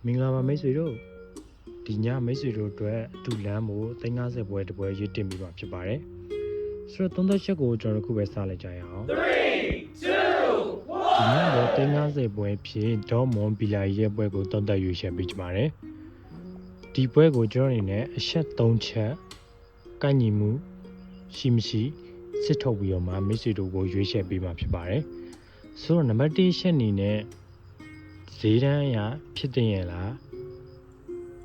မင်္ဂလာပါမိတ်ဆွေတို့ဒီညမိတ်ဆွေတို့အတွက်အတူလမ်းဖို့350ပွဲတစ်ပွဲရွေးတင်ပြီးမှဖြစ်ပါတယ်ဆိုတော့သုံးသက်ချက်ကိုကျွန်တော်တို့ခုပဲစလိုက်ကြရအောင်3 2 1ဒီညတော့350ပွဲဖြစ်ဒေါ်မွန်ဘီလာရဲ့ပွဲကိုသုံးသက်ရွေးချယ်ပေးကြပါတယ်ဒီပွဲကိုကျွန်တော်အနေနဲ့အချက်3ချက်ကိုက်ညီမှုရှိမရှိစစ်ထုတ်ပြီးတော့မှမိတ်ဆွေတို့ကိုရွေးချယ်ပေးမှဖြစ်ပါတယ်ဆိုတော့နံပါတ်1ချက်အနေနဲ့ဈေးတန်းအရာဖြစ်တင်ရလား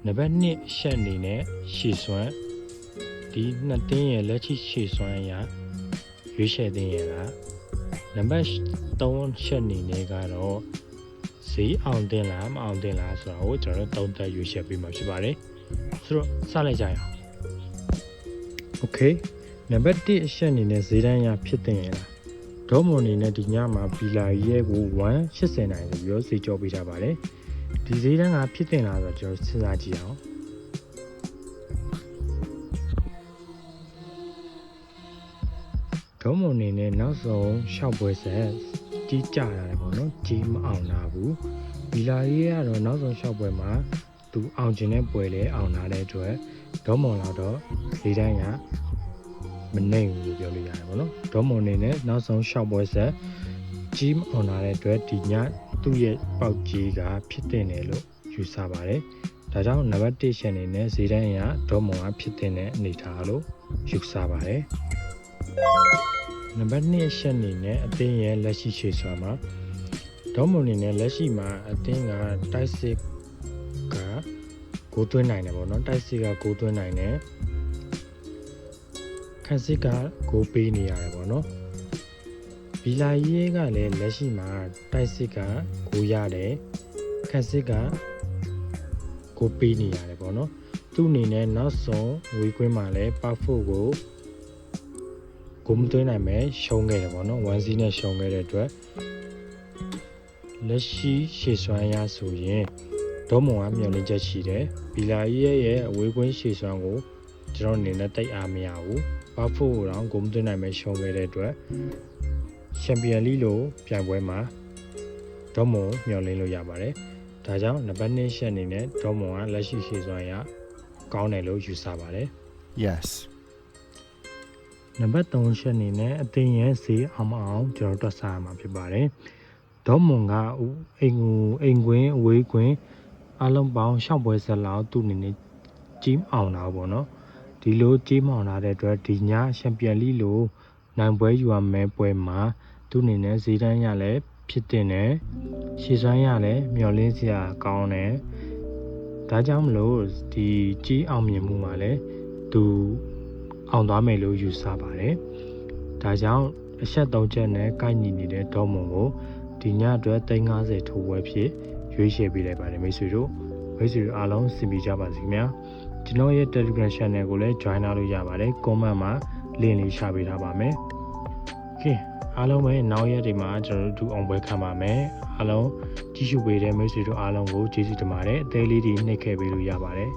နံပါတ်2ရှက်အနေနဲ့ရှေ့စွမ်းဒီနှစ်တင်းရဲ့လက်ရှိရှေ့စွမ်းအရာရွေးချယ်တင်ရလားနံပါတ်3ရှက်အနေနဲ့ကတော့ဈေးအောင်တင်လားမအောင်တင်လားဆိုတာကိုကျွန်တော်တို့သုံးသပ်ရွေးချယ်ပေးမှာဖြစ်ပါတယ်ဆိုတော့စလိုက်ကြရအောင်โอเคနံပါတ်1ရှက်အနေနဲ့ဈေးတန်းအရာဖြစ်တင်ရလားဒေါ်မွန်အနေနဲ့ဒီညမှာဘီလာရဲ့ကို180နိုင်ဆိုပြီးတော့ဈေးကြောပေးထားပါတယ်ဒီဈေးတန်းကဖြစ်တင်လာဆိုတော့ကျွန်တော်စဉ်းစားကြည့်အောင်ဒေါ်မွန်အနေနဲ့နောက်ဆုံးရှောက်ပွဲဆက်ကြီးကြလာတယ်ပေါ့နော်ကြီးမအောင်လာဘူးဘီလာရဲ့ကတော့နောက်ဆုံးရှောက်ပွဲမှာသူအောင်ကျင်တဲ့ပွဲလဲအောင်လာတဲ့အတွက်ဒေါ်မွန်လာတော့ဈေးတန်းကမနှိမ့်ဘူးလို့ပြောလို့ရတယ်ပေါ့နော်ဒေါ်မွန်အနေနဲ့နောက်ဆုံးရှောက်ပွဲဆက်ကြီးမအောင်လာတဲ့အတွက်ဒီညသူ့ရဲ့ပေါက်ကြီးကဖြစ်တင်တယ်လို့ယူဆပါတယ်ဒါကြောင့်နံပါတ်1ချက်အနေနဲ့ဈေးတန်းအရဒေါ်မွန်ကဖြစ်တင်တဲ့အနေထားလို့ယူဆပါတယ်နံပါတ်2ချက်အနေနဲ့အသင်းရဲ့လက်ရှိခြေစွမ်းမှာဒေါ်မွန်အနေနဲ့လက်ရှိမှာအသင်းကတိုက်စစ်ကကိုသွင်းနိုင်တယ်ပေါ့နော်တိုက်စစ်ကကိုသွင်းနိုင်တယ်ခန့်စစ်ကကိုပေးနေရတယ်ပေါ့နော်ဘီလာရေးကလည်းလက်ရှိမှာတိုက်စစ်ကကိုရတယ်ခန့်စစ်ကကိုပေးနေရတယ်ပေါ့နော်သူ့အနေနဲ့နောက်ဆုံးဝေးခွင်းမှာလည်းပတ်ဖို့ကိုမသွင်းနိုင်မဲ့ရှုံးခဲ့တယ်ပေါ့နော်1-0နဲ့ရှုံးခဲ့တဲ့အတွက်လက်ရှိရှေ့စွမ်းရဆိုရင်ဒေါ်မွန်ကမျှော်လင့်ချက်ရှိတယ်ဘီလာရဲ့အဝေးခွင်းရှေ့စွမ်းကိုကျွန်တော်အနေနဲ့တိတ်အားမရဘူးပတ်ဖို့တော့ကိုမသွင်းနိုင်မဲ့ရှုံးခဲ့တဲ့အတွက်ချန်ပီယံလိလိုပြိုင်ပွဲမှာဒေါ်မွန်မျှော်လင့်လို့ရပါတယ်။ဒါကြောင့်နံပါတ်2ရှက်အနေနဲ့ဒေါ်မွန်ကလက်ရှိရှေ့စွမ်းရကောင်းတယ်လို့ယူဆပါတယ်။ Yes နံပါတ်3ရှက်အနေနဲ့အသင်းရဲ့ဈေးအောင်မအောင်ကျွန်တော်တွက်ဆရမှာဖြစ်ပါတယ်။ဒေါ်မွန်ကအိမ်ကွင်းအဝေးကွင်းအလုံးပေါင်း6ပွဲဆက်လောက်သူ့အနေနဲ့ကြီးအောင်တာပေါ့နော်။ဒီလိုကြီးမောင်လာတဲ့အတွက်ဒီညချန်ပီယံလိလိုနိုင်ပွဲယူရမယ့်ပွဲမှာသူ့အနေနဲ့ဈေးတန်းရလည်းဖြစ်တင်တယ်ရှေ့စွမ်းရလည်းမျော်လင့်စရာကောင်းတယ်ဒါကြောင့်မလို့ဒီကြီးအောင်မြင်မှုမှာလည်းသူအောင်သွားမယ်လို့ယူဆပါတယ်ဒါကြောင့်အချက်3ချက်နဲ့ကိုက်ညီနေတဲ့ဒေါ်မွန်ကိုဒီညအတွက်350ထိုးပွဲဖြစ်ရွေးချယ်ပေးလိုက်ပါတယ်မိတ်ဆွေတို့အားလုံးစင်ပြကြပါစေခင်ဗျာကျွန်တော်ရဲ့ Telegram Channel ကိုလည်း join လုပ်လို့ရပါတယ် comment မှာ link လေးချပေးထားပါမယ်โอเคအားလုံးပဲနောက်ရက်တွေမှာကျွန်တော်တို့အောင်ပွဲခံပါမယ်အားလုံးကြည့်ရှုပေးတဲ့မိတ်ဆွေတို့အားလုံးကိုကျေးဇူးတင်ပါတယ်အသေးလေးတွေနှိပ်ခဲ့ပေးလို့ရပါတယ်